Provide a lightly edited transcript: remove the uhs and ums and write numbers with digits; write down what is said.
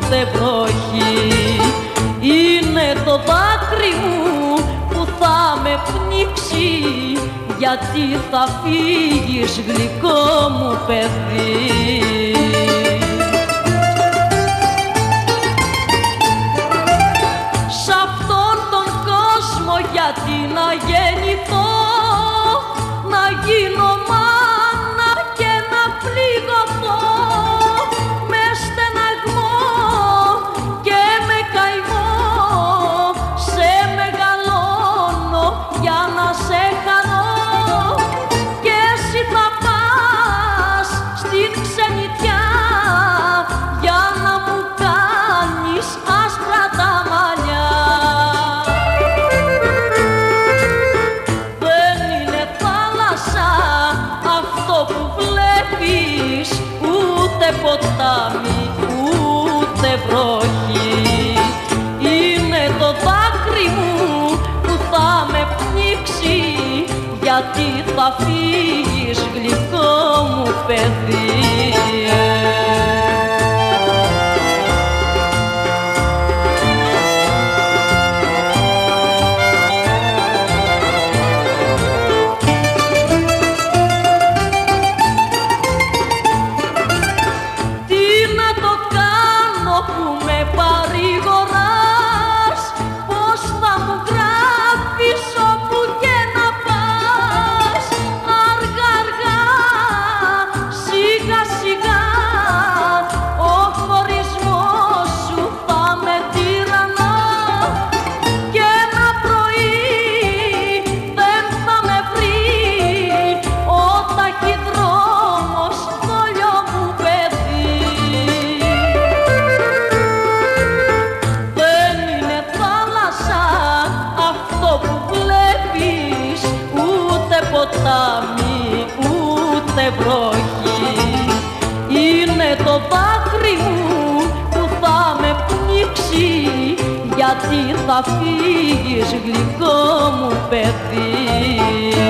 ούτε βροχή. Είναι το δάκρυ μου που θα με πνίξει, γιατί θα φύγεις γλυκό μου παιδί. Σ' αυτόν τον κόσμο γιατί να γεννηθώ, να γίνω μάνα και να πληγωθώ, με στεναγμό και με καημό. Σε μεγαλώνω για να σε χαρώ και εσύ θα πας στην ξενιτιά για να μου κάνεις άσπρα τα μαλλιά. Δεν είναι θάλασσα αυτό που βλέπεις, ούτε ποτάμι, ούτε βροχή. Είναι το δάκρυ μου που θα με πνίξει, γιατί θα φύγεις γλυκό μου παιδί. Ποτάμι, ούτε βροχή. Είναι το δάκρυ μου που θα με πνίξει, γιατί θα φύγεις γλυκό μου παιδί.